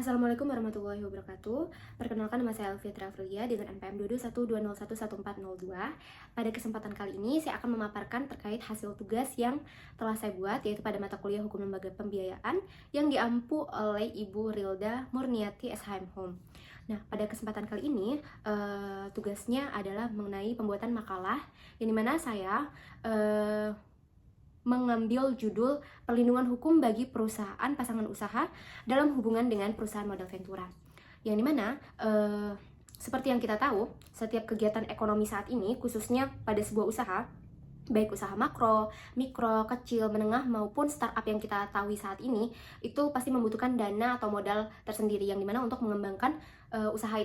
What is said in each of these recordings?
Assalamualaikum warahmatullahi wabarakatuh. Perkenalkan, nama saya Elvira Afrilia dengan NPM 22120111402. Pada kesempatan kali ini saya akan memaparkan terkait hasil tugas yang telah saya buat, yaitu pada mata kuliah Hukum Lembaga Pembiayaan yang diampu oleh Ibu Rilda Murniati SHM Home. Nah, pada kesempatan kali ini tugasnya adalah mengenai pembuatan makalah, yang dimana saya mengambil judul Perlindungan Hukum bagi Perusahaan Pasangan Usaha dalam hubungan dengan perusahaan modal ventura. Yang dimana seperti yang kita tahu, setiap kegiatan ekonomi saat ini, khususnya pada sebuah usaha, baik usaha makro, mikro, kecil, menengah, maupun startup yang kita tahu saat ini, itu pasti membutuhkan dana atau modal tersendiri, yang dimana untuk mengembangkan usaha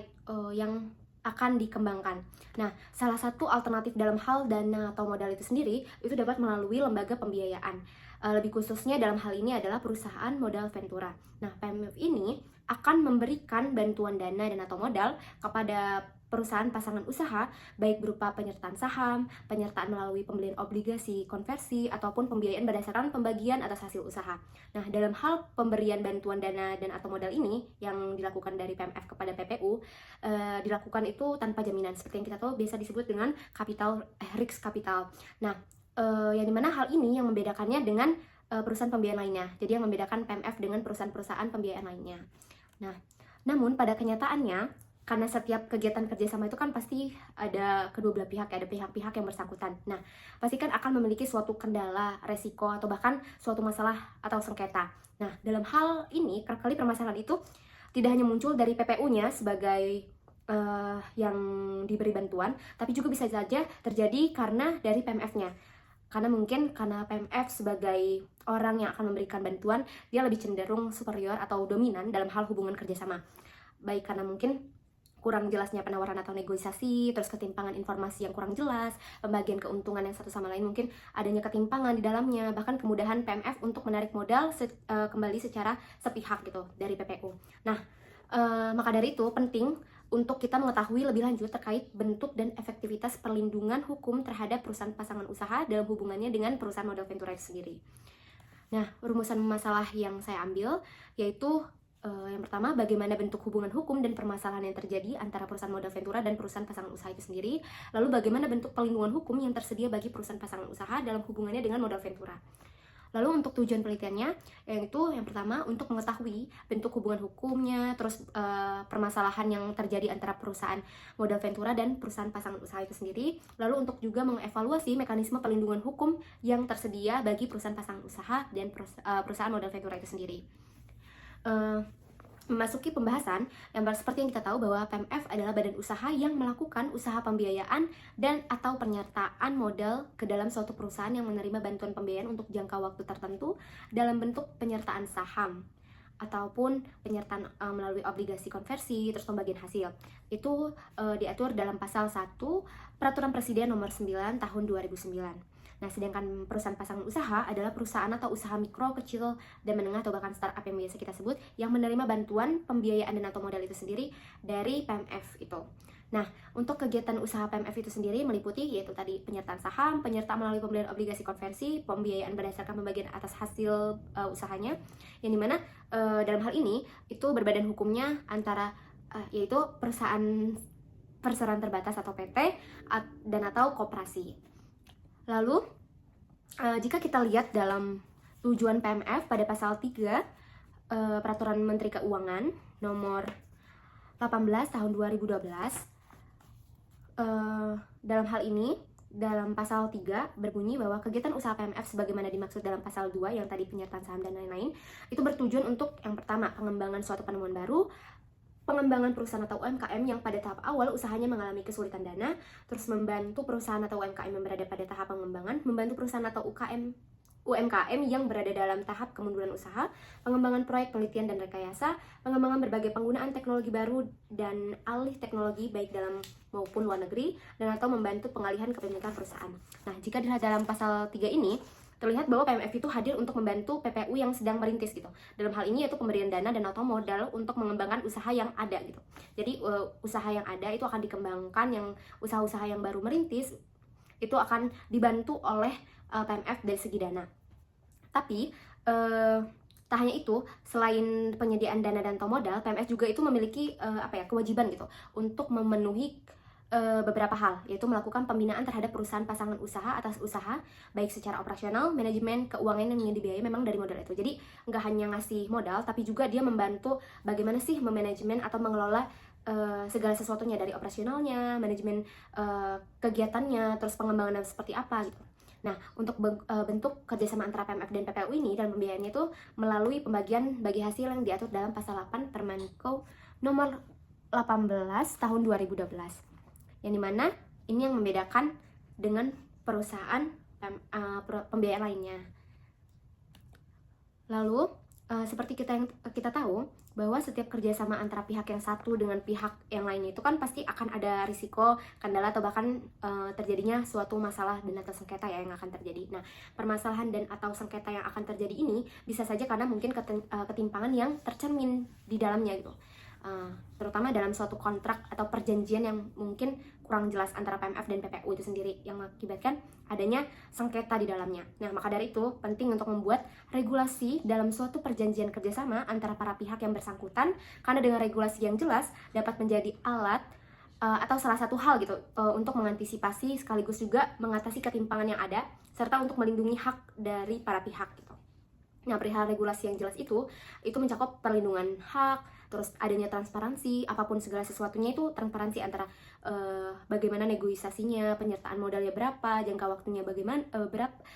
yang akan dikembangkan. Nah, salah satu alternatif dalam hal dana atau modal itu sendiri, itu dapat melalui lembaga pembiayaan. Lebih khususnya dalam hal ini adalah perusahaan modal ventura. Nah, PMF ini akan memberikan bantuan dana dan atau modal kepada perusahaan pasangan usaha, baik berupa penyertaan saham, penyertaan melalui pembelian obligasi, konversi, ataupun pembiayaan berdasarkan pembagian atas hasil usaha. Nah, dalam hal pemberian bantuan dana dan atau modal ini yang dilakukan dari PMF kepada PPU, dilakukan itu tanpa jaminan, seperti yang kita tahu biasa disebut dengan risk capital. Nah, yang dimana hal ini yang membedakannya dengan perusahaan pembiayaan lainnya. Jadi yang membedakan PMF dengan perusahaan-perusahaan pembiayaan lainnya. Nah, namun pada kenyataannya, karena setiap kegiatan kerjasama itu kan pasti ada kedua belah pihak, ada pihak-pihak yang bersangkutan. Nah, pasti kan akan memiliki suatu kendala, resiko, atau bahkan suatu masalah atau sengketa. Nah, dalam hal ini, kerap kali permasalahan itu tidak hanya muncul dari PPU-nya sebagai yang diberi bantuan, tapi juga bisa saja terjadi karena dari PMF-nya. Karena mungkin karena PMF sebagai orang yang akan memberikan bantuan, dia lebih cenderung superior atau dominan dalam hal hubungan kerjasama. Baik karena mungkin kurang jelasnya penawaran atau negosiasi, terus ketimpangan informasi yang kurang jelas, pembagian keuntungan yang satu sama lain, mungkin adanya ketimpangan di dalamnya, bahkan kemudahan PMF untuk menarik modal kembali secara sepihak gitu dari PPU. Nah, maka dari itu penting untuk kita mengetahui lebih lanjut terkait bentuk dan efektivitas perlindungan hukum terhadap perusahaan pasangan usaha dalam hubungannya dengan perusahaan modal ventura itu sendiri. Nah, rumusan masalah yang saya ambil yaitu yang pertama, bagaimana bentuk hubungan hukum dan permasalahan yang terjadi antara perusahaan modal ventura dan perusahaan pasangan usaha itu sendiri. Lalu bagaimana bentuk perlindungan hukum yang tersedia bagi perusahaan pasangan usaha dalam hubungannya dengan modal ventura. Lalu untuk tujuan penelitiannya, yaitu yang pertama untuk mengetahui bentuk hubungan hukumnya, terus permasalahan yang terjadi antara perusahaan modal ventura dan perusahaan pasangan usaha itu sendiri. Lalu untuk juga mengevaluasi mekanisme perlindungan hukum yang tersedia bagi perusahaan pasangan usaha dan perusahaan modal ventura itu sendiri. Memasuki pembahasan, yang seperti yang kita tahu bahwa PMF adalah badan usaha yang melakukan usaha pembiayaan dan atau penyertaan modal ke dalam suatu perusahaan yang menerima bantuan pembiayaan untuk jangka waktu tertentu dalam bentuk penyertaan saham ataupun penyertaan melalui obligasi konversi, terus pembagian hasil. Itu diatur dalam pasal 1 Peraturan Presiden nomor 9 tahun 2009. Nah, sedangkan perusahaan pasangan usaha adalah perusahaan atau usaha mikro, kecil, dan menengah atau bahkan startup yang biasa kita sebut yang menerima bantuan pembiayaan dan atau modal itu sendiri dari PMF itu. Nah, untuk kegiatan usaha PMF itu sendiri meliputi yaitu tadi penyertaan saham, penyertaan melalui pembelian obligasi konversi, pembiayaan berdasarkan pembagian atas hasil usahanya, yang dimana dalam hal ini itu berbadan hukumnya antara yaitu perusahaan perseroan terbatas atau PT dan atau koperasi. Lalu, jika kita lihat dalam tujuan PMF pada pasal 3 Peraturan Menteri Keuangan nomor 18 tahun 2012, dalam hal ini, dalam pasal 3 berbunyi bahwa kegiatan usaha PMF sebagaimana dimaksud dalam pasal 2 yang tadi penyertaan saham dan lain-lain, itu bertujuan untuk yang pertama, pengembangan suatu penemuan baru, pengembangan perusahaan atau UMKM yang pada tahap awal usahanya mengalami kesulitan dana, terus membantu perusahaan atau UMKM yang berada pada tahap pengembangan, membantu perusahaan atau UMKM yang berada dalam tahap kemunduran usaha, pengembangan proyek penelitian dan rekayasa, pengembangan berbagai penggunaan teknologi baru dan alih teknologi baik dalam maupun luar negeri, dan atau membantu pengalihan kepemilikan perusahaan. Nah, jika dilihat dalam pasal 3 ini, terlihat bahwa PMF itu hadir untuk membantu PPU yang sedang merintis gitu. Dalam hal ini yaitu pemberian dana dan atau modal untuk mengembangkan usaha yang ada gitu. Jadi usaha yang ada itu akan dikembangkan, yang usaha-usaha yang baru merintis itu akan dibantu oleh PMF dari segi dana. Tapi tak hanya itu, selain penyediaan dana dan atau modal, PMF juga itu memiliki kewajiban gitu untuk memenuhi beberapa hal, yaitu melakukan pembinaan terhadap perusahaan pasangan usaha atas usaha, baik secara operasional, manajemen, keuangan yang dibiayai memang dari modal itu. Jadi nggak hanya ngasih modal, tapi juga dia membantu bagaimana sih memanajemen atau mengelola segala sesuatunya, dari operasionalnya, manajemen kegiatannya, terus pengembangannya seperti apa gitu. Nah, untuk bentuk kerjasama antara PMF dan PPU ini dan pembiayaannya itu melalui pembagian bagi hasil yang diatur dalam pasal 8 Permenko nomor 18 tahun 2012. Yang dimana ini yang membedakan dengan perusahaan pembiayaan lainnya. Lalu, seperti kita tahu bahwa setiap kerjasama antara pihak yang satu dengan pihak yang lainnya itu kan pasti akan ada risiko, kendala, atau bahkan terjadinya suatu masalah dan atau sengketa ya yang akan terjadi. Nah, permasalahan dan atau sengketa yang akan terjadi ini bisa saja karena mungkin ketimpangan yang tercermin di dalamnya gitu. Terutama dalam suatu kontrak atau perjanjian yang mungkin kurang jelas antara PMF dan PPU itu sendiri yang mengakibatkan adanya sengketa di dalamnya. Nah, maka dari itu penting untuk membuat regulasi dalam suatu perjanjian kerjasama antara para pihak yang bersangkutan, karena dengan regulasi yang jelas dapat menjadi alat atau salah satu hal gitu untuk mengantisipasi sekaligus juga mengatasi ketimpangan yang ada serta untuk melindungi hak dari para pihak gitu. Nah, perihal regulasi yang jelas itu mencakup perlindungan hak, terus adanya transparansi, apapun segala sesuatunya itu transparansi antara bagaimana negosiasinya, penyertaan modalnya berapa, jangka waktunya bagaimana,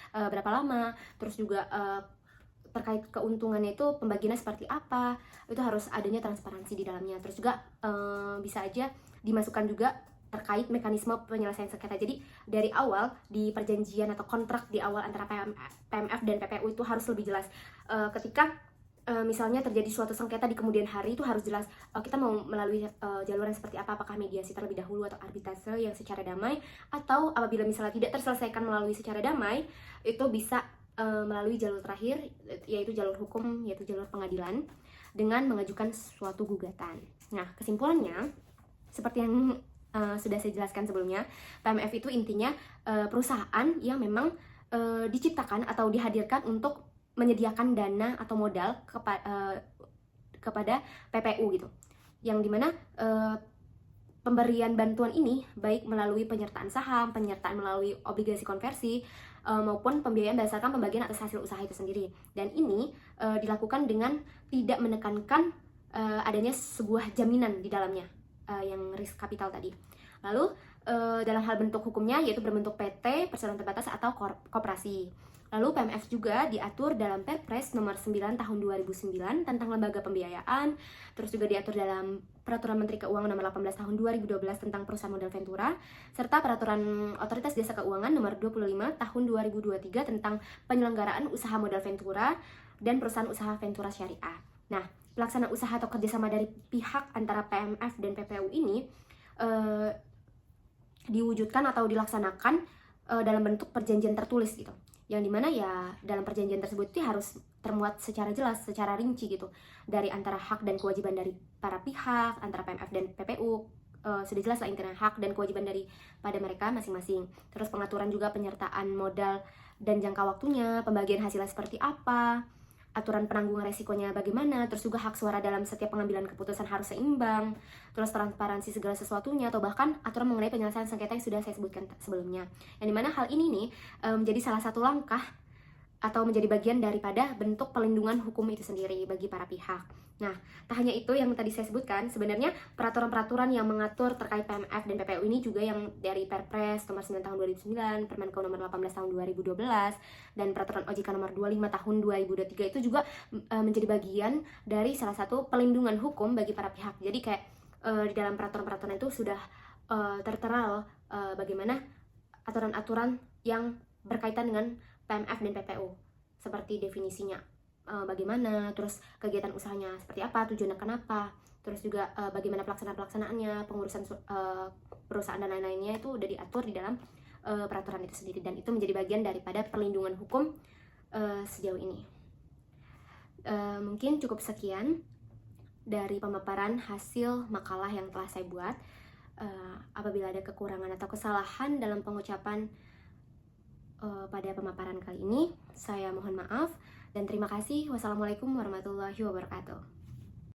berapa lama, terus juga terkait keuntungannya itu pembagiannya seperti apa, itu harus adanya transparansi di dalamnya. Terus juga bisa aja dimasukkan juga terkait mekanisme penyelesaian sengketa. Jadi dari awal di perjanjian atau kontrak di awal antara PMF dan PPU itu harus lebih jelas. Ketika misalnya terjadi suatu sengketa di kemudian hari, itu harus jelas kita mau melalui jalur yang seperti apa, apakah mediasi terlebih dahulu atau arbitrase yang secara damai, atau apabila misalnya tidak terselesaikan melalui secara damai, itu bisa melalui jalur terakhir, yaitu jalur hukum, yaitu jalur pengadilan dengan mengajukan suatu gugatan. Nah, kesimpulannya seperti yang sudah saya jelaskan sebelumnya, PMF itu intinya perusahaan yang memang diciptakan atau dihadirkan untuk menyediakan dana atau modal kepada PPU gitu, yang dimana pemberian bantuan ini baik melalui penyertaan saham, penyertaan melalui obligasi konversi, maupun pembiayaan berdasarkan pembagian atas hasil usaha itu sendiri. Dan ini dilakukan dengan tidak menekankan adanya sebuah jaminan di dalamnya, yang risk capital tadi. Lalu dalam hal bentuk hukumnya yaitu berbentuk PT, perseroan terbatas atau koperasi. Lalu PMF juga diatur dalam Perpres nomor 9 tahun 2009 tentang lembaga pembiayaan, terus juga diatur dalam Peraturan Menteri Keuangan nomor 18 tahun 2012 tentang perusahaan modal ventura, serta Peraturan Otoritas Jasa Keuangan nomor 25 tahun 2023 tentang penyelenggaraan usaha modal ventura dan perusahaan usaha ventura syariah. Nah, pelaksanaan usaha atau kerjasama dari pihak antara PMF dan PPU ini diwujudkan atau dilaksanakan dalam bentuk perjanjian tertulis gitu, yang dimana ya dalam perjanjian tersebut itu harus termuat secara jelas, secara rinci gitu, dari antara hak dan kewajiban dari para pihak antara PMF dan PPU. Sudah jelas lah intinya hak dan kewajiban dari pada mereka masing-masing. Terus pengaturan juga penyertaan modal dan jangka waktunya, pembagian hasilnya seperti apa, aturan penanggungan resikonya bagaimana, terus juga hak suara dalam setiap pengambilan keputusan harus seimbang, terus transparansi segala sesuatunya, atau bahkan aturan mengenai penyelesaian sengketa yang sudah saya sebutkan sebelumnya. Yang dimana hal ini nih menjadi salah satu langkah atau menjadi bagian daripada bentuk pelindungan hukum itu sendiri bagi para pihak. Nah, tak hanya itu yang tadi saya sebutkan, sebenarnya peraturan-peraturan yang mengatur terkait PMF dan PPU ini juga yang dari Perpres nomor 9 tahun 2009, Permenko nomor 18 tahun 2012, dan Peraturan OJK nomor 25 tahun 2023 itu juga menjadi bagian dari salah satu pelindungan hukum bagi para pihak. Jadi kayak di dalam peraturan-peraturan itu sudah tertera bagaimana aturan-aturan yang berkaitan dengan PMF dan PPU, seperti definisinya bagaimana, terus kegiatan usahanya seperti apa, tujuannya kenapa, terus juga bagaimana pelaksanaannya, pengurusan perusahaan dan lain-lainnya itu udah diatur di dalam peraturan itu sendiri, dan itu menjadi bagian daripada perlindungan hukum sejauh ini. Mungkin cukup sekian dari pemaparan hasil makalah yang telah saya buat. Apabila ada kekurangan atau kesalahan dalam pengucapan pada pemaparan kali ini, saya mohon maaf, Dan terima kasih. Wassalamualaikum warahmatullahi wabarakatuh.